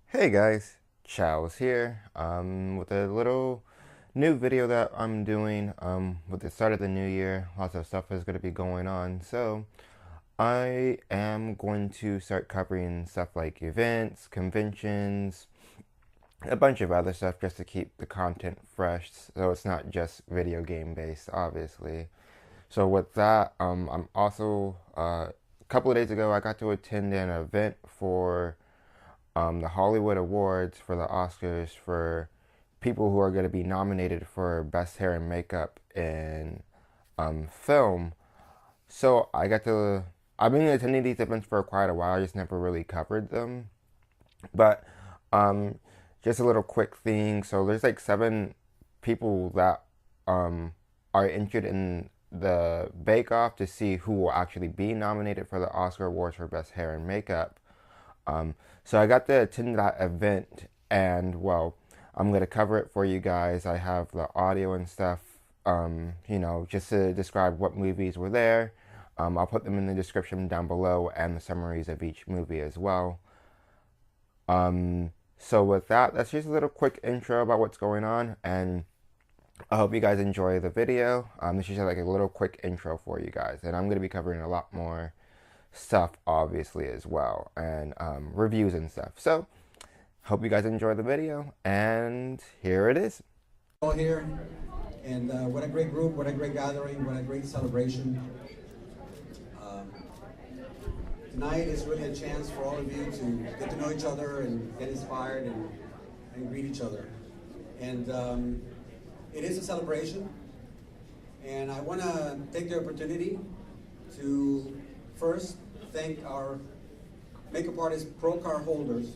Hey guys, Chow's here with a little new video that I'm doing with the start of the new year. Lots of stuff is going to be going on, so I am going to start covering stuff like events, conventions, a bunch of other stuff just to keep the content fresh, so it's not just video game based, obviously. So with that, I'm also a couple of days ago I got to attend an event for the Hollywood Awards for the Oscars for people who are going to be nominated for Best Hair and Makeup in film. So I've been attending these events for quite a while. I just never really covered them. But um, just a little quick thing. So there's like 7 people that are entered in the Bake Off to see who will actually be nominated for the Oscar Awards for Best Hair and Makeup. So I got to attend that event, and well, I'm gonna cover it for you guys. I have the audio and stuff, just to describe what movies were there. I'll put them in the description down below and the summaries of each movie as well. So with that, that's just a little quick intro about what's going on, and I hope you guys enjoy the video. This is just like a little quick intro for you guys, and I'm gonna be covering a lot more stuff obviously as well, and reviews and stuff. So hope you guys enjoy the video, and here it is. All here, and what a great group, what a great gathering, what a great celebration. Tonight is really a chance for all of you to get to know each other and get inspired and greet each other. And it is a celebration, and I want to take the opportunity to first thank our makeup artist pro card holders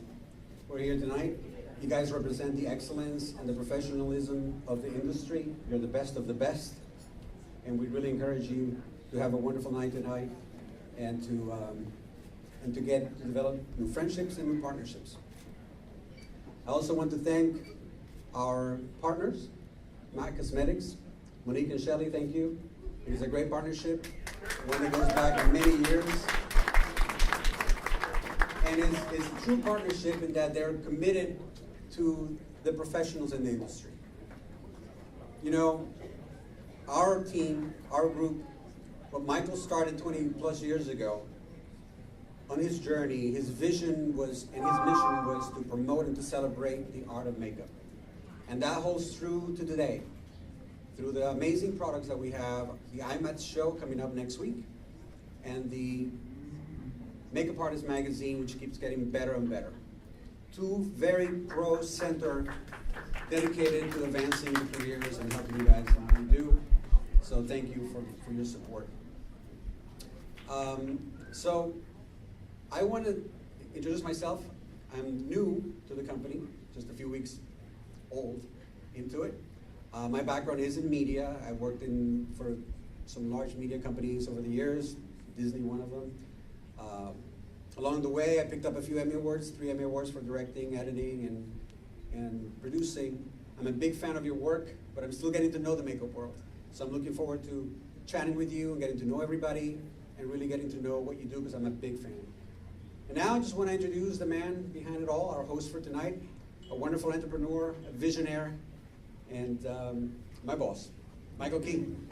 who are here tonight. You guys represent the excellence and the professionalism of the industry. You're the best of the best, and we really encourage you to have a wonderful night tonight and to develop new friendships and new partnerships. I also want to thank our partners, Mac Cosmetics, Monique and Shelley. Thank you. It is a great partnership, one that goes back many years. And it's a true partnership in that they're committed to the professionals in the industry. You know, our team, our group, what Michael started 20 plus years ago, on his journey, his vision was, and his mission was to promote and to celebrate the art of makeup. And that holds true to today. Through the amazing products that we have, the IMAT show coming up next week, and the Makeup Artist magazine, which keeps getting better and better. 2 very pro-center, dedicated to advancing your careers and helping you guys in what you do. So thank you for your support. So I want to introduce myself. I'm new to the company, just a few weeks old into it. My background is in media. I worked for some large media companies over the years, Disney one of them. Along the way, I picked up a few Emmy Awards, 3 Emmy Awards for directing, editing, and producing. I'm a big fan of your work, but I'm still getting to know the makeup world. So I'm looking forward to chatting with you and getting to know everybody and really getting to know what you do, because I'm a big fan. And now I just want to introduce the man behind it all, our host for tonight, a wonderful entrepreneur, a visionary, and my boss, Michael King.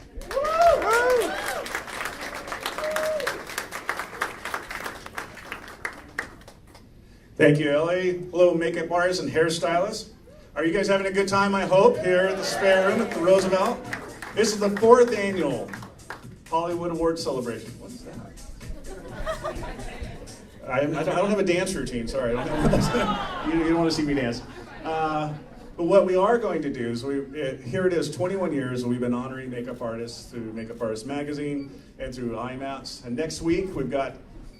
Thank you, Ellie. Hello, makeup artists and hairstylists. Are you guys having a good time, I hope, here at the spare room at the Roosevelt? This is the 4th annual Hollywood Awards celebration. What's that? I don't have a dance routine, sorry. You don't want to see me dance. But what we are going to do is, here it is, 21 years, and we've been honoring makeup artists through Makeup Artist Magazine and through IMATs. And next week, we've got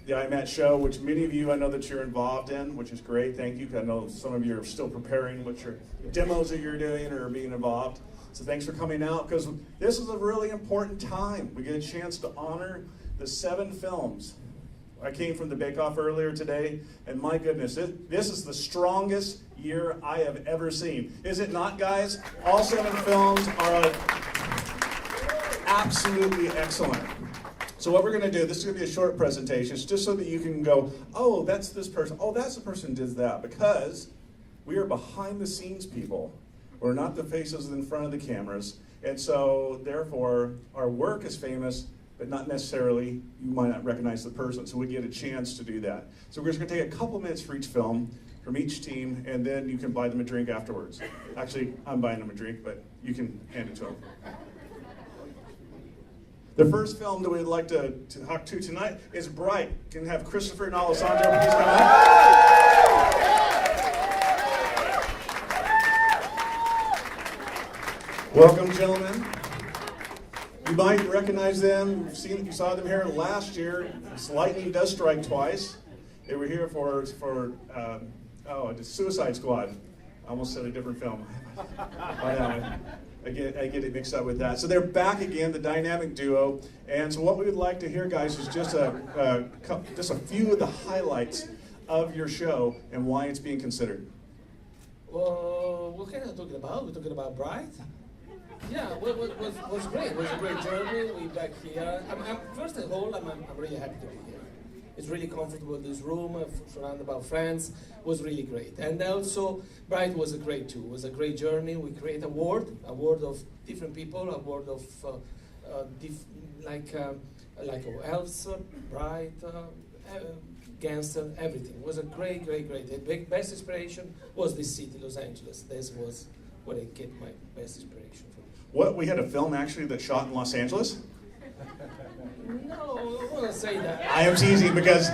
the IMAT show, which many of you I know that you're involved in, which is great. Thank you. I know some of you are still preparing what your demos that you're doing or being involved. So thanks for coming out, because this is a really important time. We get a chance to honor the 7 films. I came from the Bake Off earlier today, and my goodness, this is the strongest year I have ever seen. Is it not, guys? All 7 films are absolutely excellent. So what we're going to do, this is going to be a short presentation, it's just so that you can go, oh, that's this person, oh, that's the person who did that, because we are behind the scenes people. We're not the faces in front of the cameras, and so therefore our work is famous, but not necessarily, you might not recognize the person, so we get a chance to do that. So we're just going to take a couple minutes for each film, from each team, and then you can buy them a drink afterwards. Actually, I'm buying them a drink, but you can hand it to them. The first film that we'd like to talk to tonight is Bright. Can have Christopher and Alessandro please come out? Welcome, gentlemen. You might recognize them. You saw them here last year. Lightning does strike twice. They were here for the Suicide Squad. I almost said a different film. I get it mixed up with that. So they're back again, the dynamic duo. And so what we would like to hear, guys, is just a few of the highlights of your show and why it's being considered. Well, what kind of talking about? We're talking about Bright. Yeah, was great. It was a great journey. We're back here. First of all, I'm really happy to be here. It's really comfortable in this room, surrounded by friends. It was really great. And also, Bright was a great too. It was a great journey. We create a world of different people, a world of like elves, Bright, gangster, everything. It was a great. The best inspiration was this city, Los Angeles. This was where I get my best inspiration from. What, we had a film actually that shot in Los Angeles? No, I want to say that. I am teasing because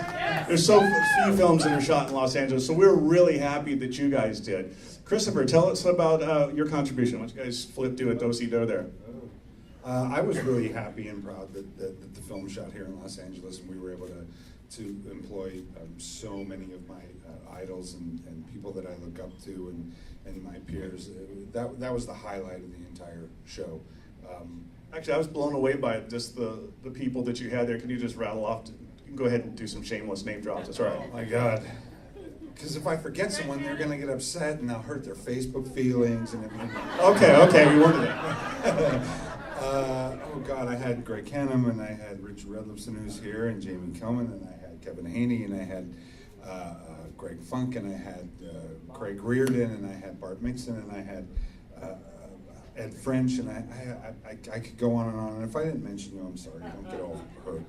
there's so few films that are shot in Los Angeles, so we're really happy that you guys did. Christopher, tell us about your contribution. Why don't you guys do a do-si-do there? I was really happy and proud that the film shot here in Los Angeles, and we were able to employ so many of my idols and people that I look up to and my peers. That was the highlight of the entire show. Actually, I was blown away by just the people that you had there. Can you just rattle off? You can go ahead and do some shameless name drops. That's all right. Oh my God. Because if I forget someone, they're going to get upset and I'll hurt their Facebook feelings and everything. Okay, we wanted that. Oh God, I had Greg Canham and I had Richard Redlipson who's here and Jamie Kelman and I had Kevin Haney and I had Greg Funk and I had Craig Reardon and I had Bart Mixon and I had Ed French, and I could go on, and if I didn't mention you, I'm sorry. Don't get all hurt.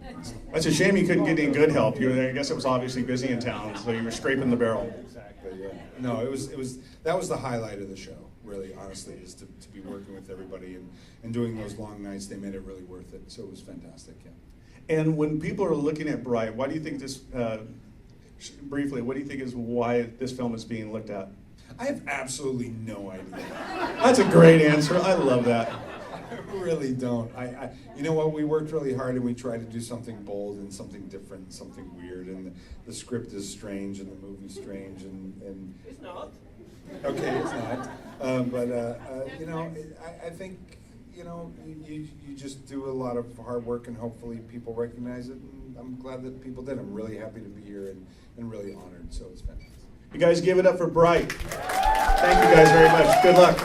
That's a shame you couldn't get any good help. I guess it was obviously busy in town, so you were scraping the barrel. Exactly. Yeah. No, it was that was the highlight of the show. Really, honestly, is to be working with everybody and doing those long nights. They made it really worth it. So it was fantastic. Yeah. And when people are looking at Bright, why do you think this? Briefly, what do you think is why this film is being looked at? I have absolutely no idea. That's a great answer. I love that. I really don't. You know what? We worked really hard and we tried to do something bold and something different, and something weird. And the script is strange and the movie's strange and It's not. Okay, it's not. You know, I think you just do a lot of hard work and hopefully people recognize it. And I'm glad that people did. I'm really happy to be here and really honored. So it's fantastic. You guys give it up for Bright. Thank you guys very much. Good luck.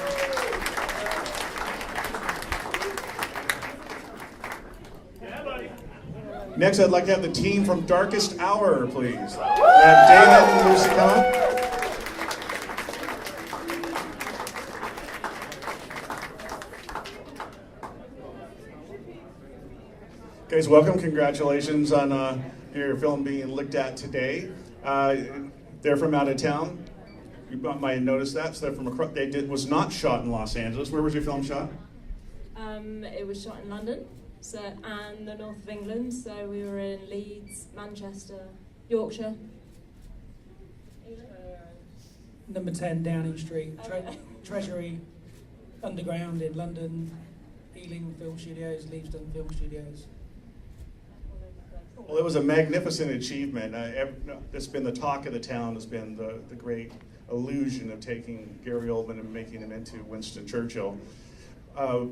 Next, I'd like to have the team from Darkest Hour, please. Have David and Lucy come up. Guys, welcome. Congratulations on your film being looked at today. They're from out of town. You might have noticed that. So they're from across. Was not shot in Los Angeles. Where was your film shot? It was shot in London, and the north of England. So we were in Leeds, Manchester, Yorkshire. Number 10 Downing Street, Treasury, Underground in London, Ealing Film Studios, Leavesden Film Studios. Well, it was a magnificent achievement. It's been the talk of the town. Has been the great illusion of taking Gary Oldman and making him into Winston Churchill.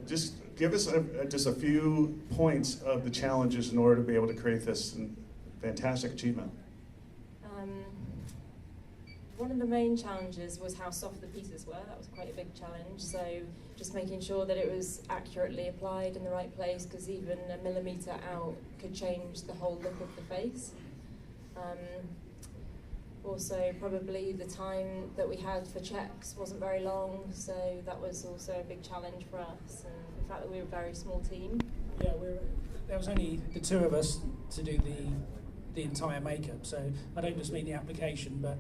Just give us just a few points of the challenges in order to be able to create this fantastic achievement. one of the main challenges was how soft the pieces were. That was quite a big challenge. So just making sure that it was accurately applied in the right place, because even a millimetre out could change the whole look of the face. Also, probably the time that we had for checks wasn't very long, so that was also a big challenge for us. And the fact that we were a very small team. Yeah, there was only the two of us to do the entire makeup. So I don't just mean the application, but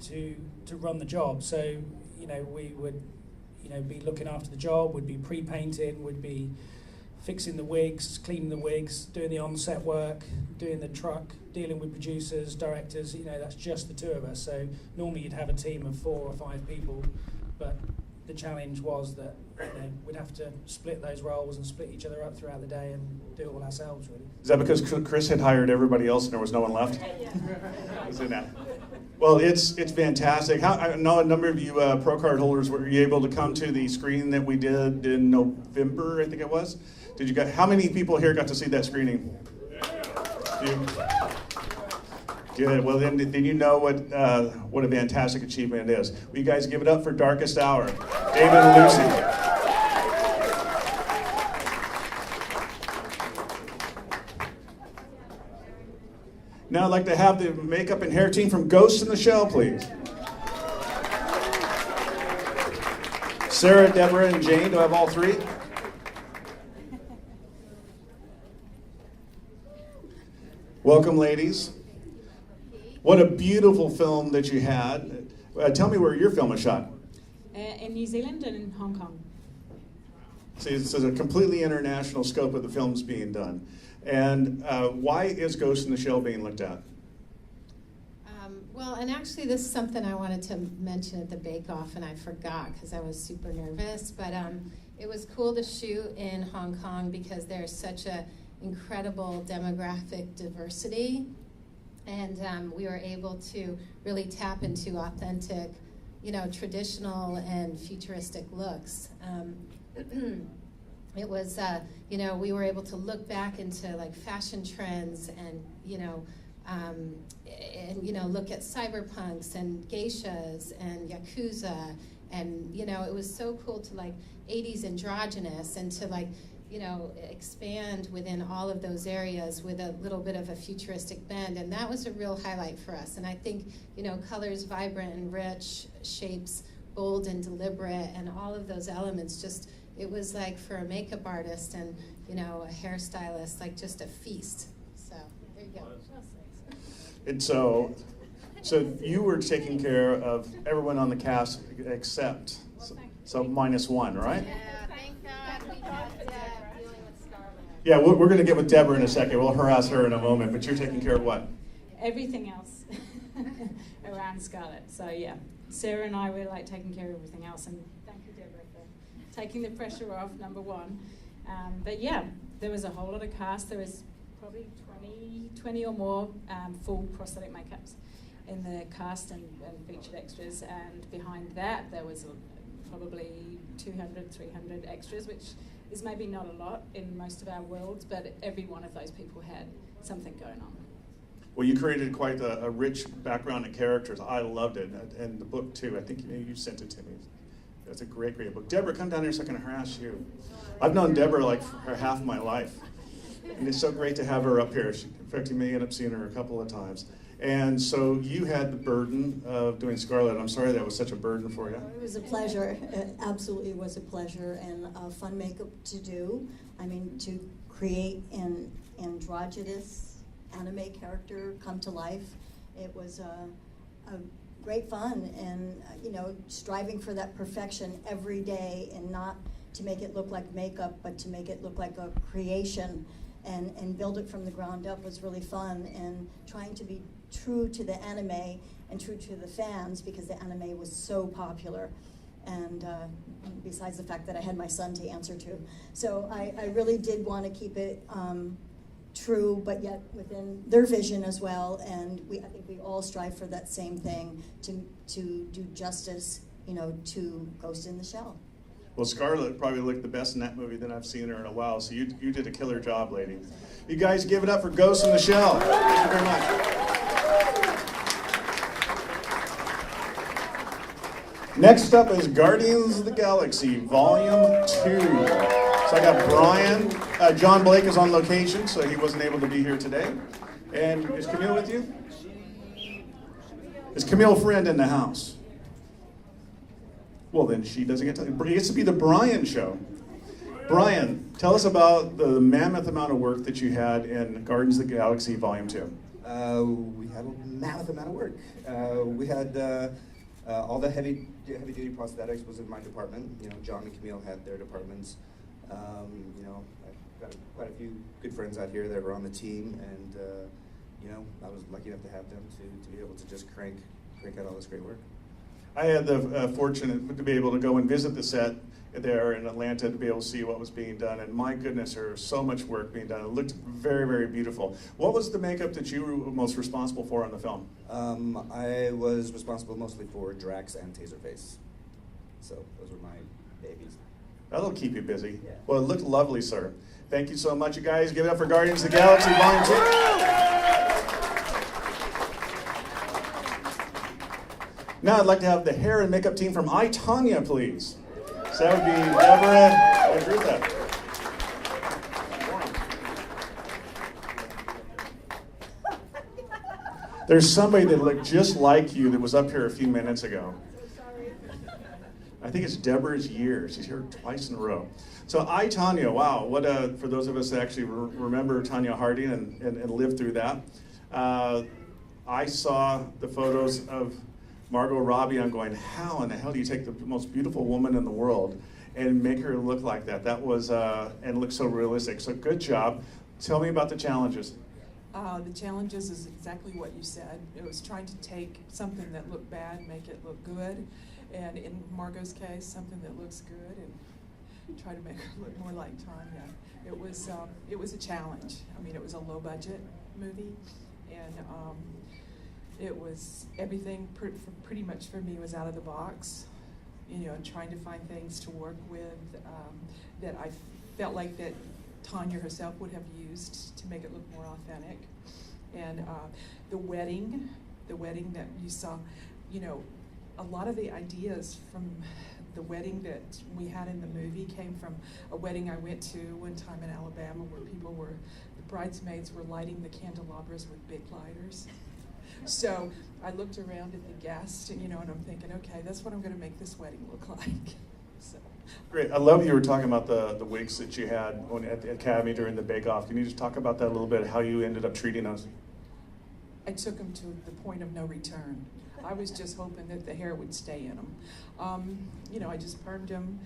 to run the job. So we would be looking after the job, would be pre-painting, would be fixing the wigs, cleaning the wigs, doing the on-set work, doing the truck, dealing with producers, directors. That's just the two of us. So normally you'd have a team of 4 or 5 people, but the challenge was that we'd have to split those roles and split each other up throughout the day and do it all ourselves, really. Is that because Chris had hired everybody else and there was no one left? Was it that? Well, it's fantastic. I know a number of you Pro Card holders, were you able to come to the screening that we did in November, I think it was? How many people here got to see that screening? You? Good. Well, then you know what a fantastic achievement it is. Will you guys give it up for Darkest Hour? David and Lucy. Now I'd like to have the makeup and hair team from Ghost in the Shell, please. Sarah, Deborah, and Jane, do I have all 3? Welcome, ladies. What a beautiful film that you had. Tell me where your film was shot. In New Zealand and in Hong Kong. See, it's a completely international scope of the films being done. And why is Ghost in the Shell being looked at? Well, and actually this is something I wanted to mention at the bake-off, and I forgot because I was super nervous. But it was cool to shoot in Hong Kong because there's such a incredible demographic diversity. And we were able to really tap into authentic, traditional and futuristic looks. It was, we were able to look back into like fashion trends and, look at cyberpunks and geishas and yakuza. And, it was so cool to like 80s androgynous and to like, expand within all of those areas with a little bit of a futuristic bend. And that was a real highlight for us. And I think, colors vibrant and rich, shapes bold and deliberate, and all of those elements just, it was like for a makeup artist and, a hairstylist, like just a feast. So there you go. And so you were taking care of everyone on the cast except, so -1, right? Yeah, thank God we got dealing with Scarlett. Yeah, we're going to get with Deborah in a second. We'll harass her in a moment, but you're taking care of what? Everything else around Scarlett. So yeah, Sarah and I were like taking care of everything else, and thank you, Deborah, for taking the pressure off, number 1. But yeah, there was a whole lot of cast. There was probably 20 or more full prosthetic makeups in the cast and featured extras, and behind that there was probably 200, 300 extras, which is maybe not a lot in most of our worlds, but every one of those people had something going on. Well, you created quite a rich background and characters. I loved it, and the book too. I think you sent it to me. That's a great book. Deborah, come down here so I can harass you. I've known Deborah like for half my life, and it's so great to have her up here. In fact, you may end up seeing her a couple of times. And so you had the burden of doing Scarlett. I'm sorry that was such a burden for you. It was a pleasure. It absolutely was a pleasure, and fun makeup to do. I mean, to create an androgynous anime character come to life. It was a great fun, and striving for that perfection every day, and not to make it look like makeup, but to make it look like a creation, and build it from the ground up was really fun. And trying to be true to the anime and true to the fans, because the anime was so popular. And besides the fact that I had my son to answer to. So I really did want to keep it true, but yet within their vision as well. And I think we all strive for that same thing, to do justice, to Ghost in the Shell. Well, Scarlett probably looked the best in that movie that I've seen her in a while, so you did a killer job, lady. You guys give it up for Ghost in the Shell. Thank you very much. Next up is Guardians of the Galaxy, Volume 2. So I got Brian. John Blake is on location, so he wasn't able to be here today. And is Camille with you? Is Camille Friend in the house? Well, then she doesn't get to. It gets to be the Brian show. Brian, tell us about the mammoth amount of work that you had in Guardians of the Galaxy Volume 2. We had a mammoth amount of work. We had all the heavy duty prosthetics was in my department. You know, John and Camille had their departments. You know, I've got quite a few good friends out here that were on the team, and you know, I was lucky enough to have them to be able to just crank out all this great work. I had the fortune to be able to go and visit the set there in Atlanta to be able to see what was being done, and my goodness, there was so much work being done. It looked very, very beautiful. What was the makeup that you were most responsible for on the film? I was responsible mostly for Drax and Taserface, so those were my babies. That'll keep you busy. Yeah. Well, it looked lovely, sir. Thank you so much, you guys. Give it up for Guardians of the Galaxy Volume 2. Now I'd like to have the hair and makeup team from I, Tonya, please. So that would be Deborah and Rutha. There's somebody that looked just like you that was up here a few minutes ago. I think it's Deborah's year. She's here twice in a row. So I, Tonya, wow, what for those of us that actually remember Tonya Harding and lived through that. I saw the photos of Margot Robbie. I'm going, how in the hell do you take the most beautiful woman in the world and make her look like that? That was, and look so realistic. So good job. Tell me about the challenges. The challenges is exactly what you said. It was trying to take something that looked bad and make it look good. And in Margot's case, something that looks good and try to make her look more like Tonya. It was a challenge. I mean, it was a low budget movie, and it was everything pretty much for me was out of the box. You know, and trying to find things to work with that I felt like that Tonya herself would have used to make it look more authentic. And the wedding that you saw, you know, a lot of the ideas from the wedding that we had in the movie came from a wedding I went to one time in Alabama where the bridesmaids were lighting the candelabras with big lighters. So I looked around at the guests, and, you know, and I'm thinking, okay, that's what I'm going to make this wedding look like. So. Great. I love you were talking about the wigs that you had at the Academy during the Bake Off. Can you just talk about that a little bit, how you ended up treating those? I took them to the point of no return. I was just hoping that the hair would stay in them. You know, I just permed them.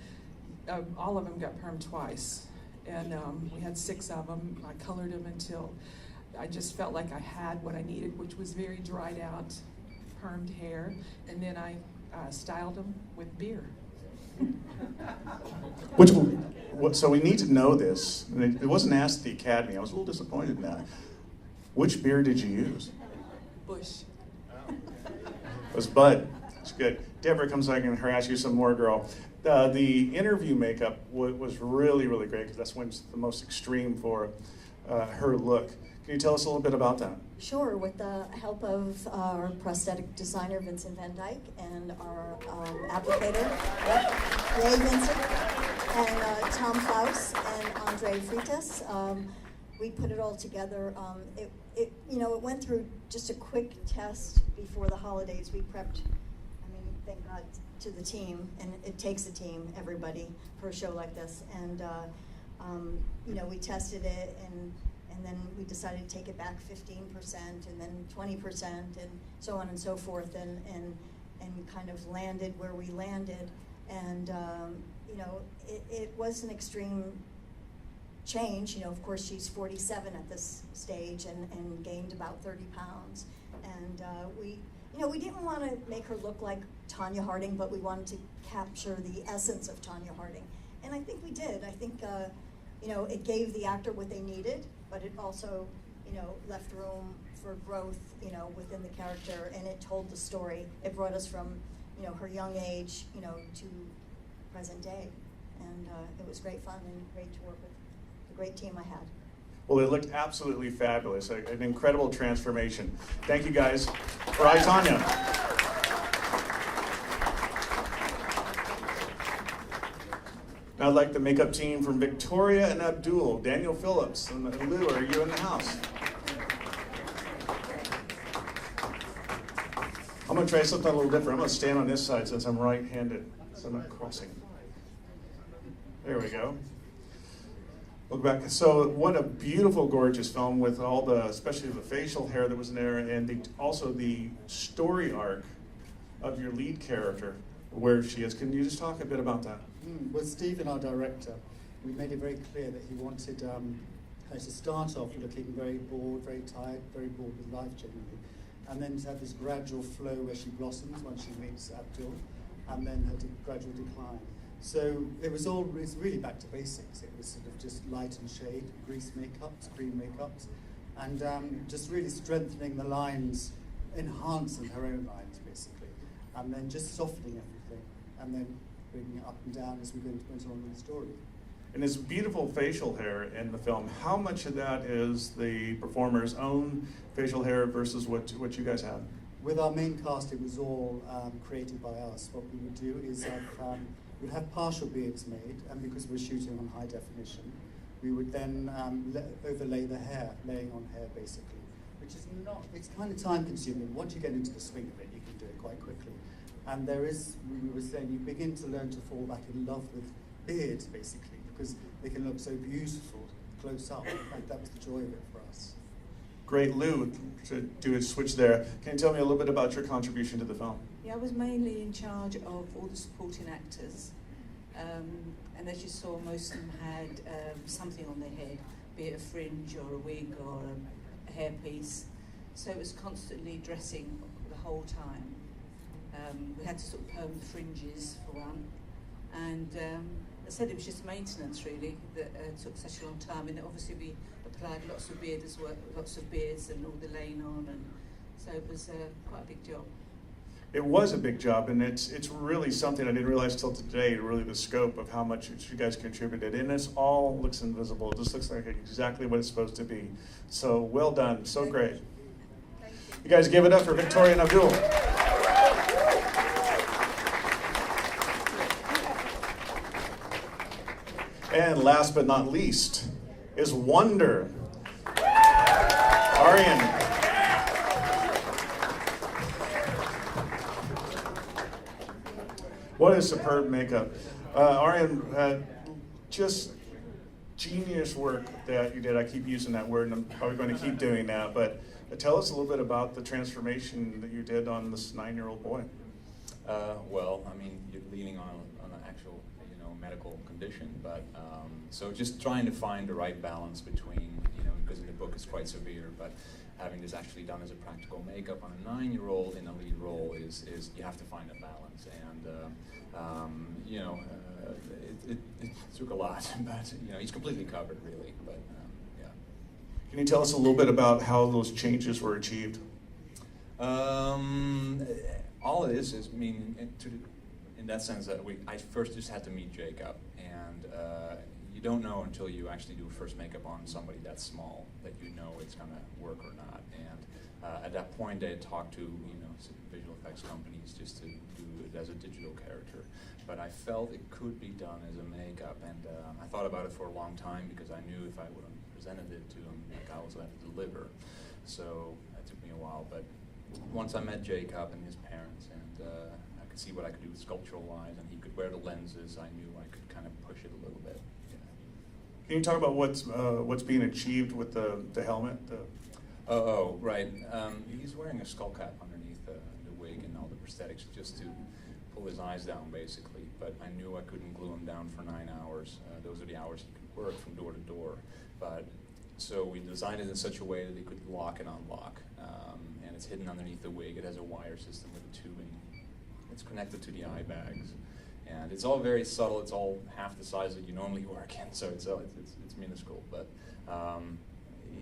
All of them got permed twice. And we had 6 of them. I colored them until I just felt like I had what I needed, which was very dried out, permed hair. And then I styled them with beer. So we need to know this. It wasn't asked at the Academy. I was a little disappointed in that. Which beer did you use? Bush. It was Bud. It's good. Deborah comes back and harass you some more, girl. The interview makeup was really, really great because that's when it's the most extreme for her look. Can you tell us a little bit about that? Sure, with the help of our prosthetic designer, Vincent Van Dyke, and our applicator, Ray Vincent, and Tom Klaus, and Andre Freitas. We put it all together. It went through just a quick test before the holidays. We prepped, I mean, thank God to the team, and it takes a team, everybody, for a show like this. And, we tested it, and then we decided to take it back 15%, and then 20%, and so on and so forth, and kind of landed where we landed. And, it was an extreme change. You know, of course, she's 47 at this stage and gained about 30 pounds. And we didn't want to make her look like Tonya Harding, but we wanted to capture the essence of Tonya Harding. And I think we did. I think, it gave the actor what they needed, but it also, left room for growth, within the character, and it told the story. It brought us from, her young age, to present day. And it was great fun and great to work with the great team I had. Well, it looked absolutely fabulous. An incredible transformation. Thank you guys. For I, Tonya. Now I'd like the makeup team from Victoria and Abdul, Daniel Phillips, and Lou, are you in the house? I'm going to try something a little different. I'm going to stand on this side since I'm right-handed, so I'm not crossing. There we go. Look back. So what a beautiful, gorgeous film with all the, especially the facial hair that was in there, and also the story arc of your lead character, where she is. Can you just talk a bit about that? Well, Stephen, our director, we made it very clear that he wanted her to start off looking very bored, very tired, very bored with life generally, and then to have this gradual flow where she blossoms when she meets Abdul, and then her gradual decline. So it's really back to basics. It was sort of just light and shade, grease makeups, cream makeups, and just really strengthening the lines, enhancing her own lines basically, and then just softening everything, and then bringing it up and down as we went along with the story. And this beautiful facial hair in the film, how much of that is the performer's own facial hair versus what you guys have? With our main cast, it was all created by us. What we would do is we'd have partial beards made, and because we're shooting on high definition, we would then overlay the hair, laying on hair basically, which is it's kind of time consuming. Once you get into the swing of it, you can do it quite quickly. And we were saying, you begin to learn to fall back in love with beards basically, because they can look so beautiful close up. In fact, that was the joy of it for us. Great, Lou, to do a switch there. Can you tell me a little bit about your contribution to the film? Yeah, I was mainly in charge of all the supporting actors. And as you saw, most of them had something on their head, be it a fringe or a wig or a hairpiece. So it was constantly dressing the whole time. We had to sort of perm the fringes for one. And I said it was just maintenance really that took such a long time. And obviously we applied lots of beards and all the laying on, and so it was quite a big job. It was a big job, and it's really something I didn't realize till today, really the scope of how much you guys contributed. And this all looks invisible. It just looks like exactly what it's supposed to be. So well done, so great. You guys give it up for Victoria and Abdul. And last but not least is Wonder. Arian. What a superb makeup. Arian, just genius work that you did. I keep using that word, and I'm probably going to keep doing that. But tell us a little bit about the transformation that you did on this 9-year-old boy. Well, I mean, you're leaning on an actual, medical condition, but so just trying to find the right balance between, because in the book it's quite severe, but having this actually done as a practical makeup on a 9-year-old in a lead role is you have to find a balance, and it took a lot, but he's completely covered really, but yeah. Can you tell us a little bit about how those changes were achieved? All it is, in that sense that I first just had to meet Jacob, and you don't know until you actually do first makeup on somebody that small that it's going to work or not. And at that point, they had talked to visual effects companies just to do it as a digital character. But I felt it could be done as a makeup, and I thought about it for a long time because I knew if I would have presented it to him, I also had to deliver. So it took me a while, but once I met Jacob and his parents, and I could see what I could do with sculptural wise, and he could wear the lenses, I knew I could kind of push it a little bit. Yeah. Can you talk about what's being achieved with the helmet? Right. He's wearing a skull cap underneath the wig and all the prosthetics just to pull his eyes down, basically. But I knew I couldn't glue him down for 9 hours. Those are the hours he could work from door to door. But so we designed it in such a way that he could lock and unlock. And it's hidden underneath the wig. It has a wire system with a tubing. It's connected to the eye bags. And it's all very subtle. It's all half the size that you normally work in, so it's minuscule. But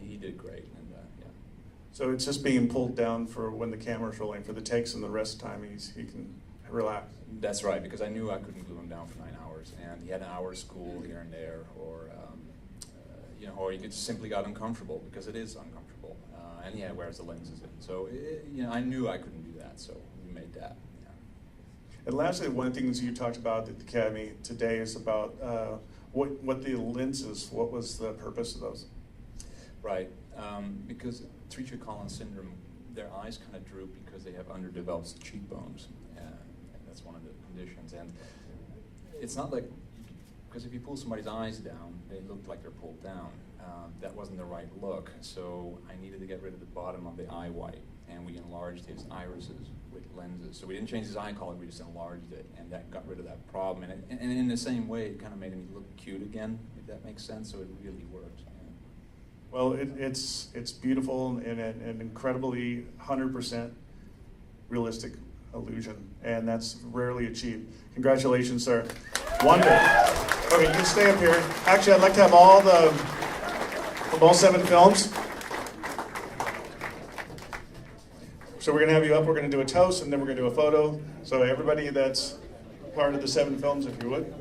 he did great, and yeah. So it's just being pulled down for when the camera's rolling. For the takes and the rest of the time, he can relax. That's right, because I knew I couldn't glue him down for 9 hours, and he had an hour of school here and there, or or he could simply got uncomfortable because it is uncomfortable, and he wears the lenses in. So I knew I couldn't do that, so we made that. Yeah. And lastly, one of the things you talked about at the Academy today is about what the lenses, what was the purpose of those? Right, because Treacher Collins syndrome, their eyes kind of droop because they have underdeveloped cheekbones, and that's one of the conditions. And it's not like, because if you pull somebody's eyes down, they look like they're pulled down. That wasn't the right look, so I needed to get rid of the bottom of the eye white, and we enlarged his irises with lenses. So we didn't change his eye color, we just enlarged it, and that got rid of that problem. And in the same way, it kind of made him look cute again, if that makes sense, so it really worked. Well, it's beautiful and an incredibly 100% realistic illusion, and that's rarely achieved. Congratulations, sir. Wonder. Okay, you can stay up here. Actually, I'd like to have all 7 films. So we're going to have you up. We're going to do a toast, and then we're going to do a photo. So everybody that's part of the 7 films, if you would.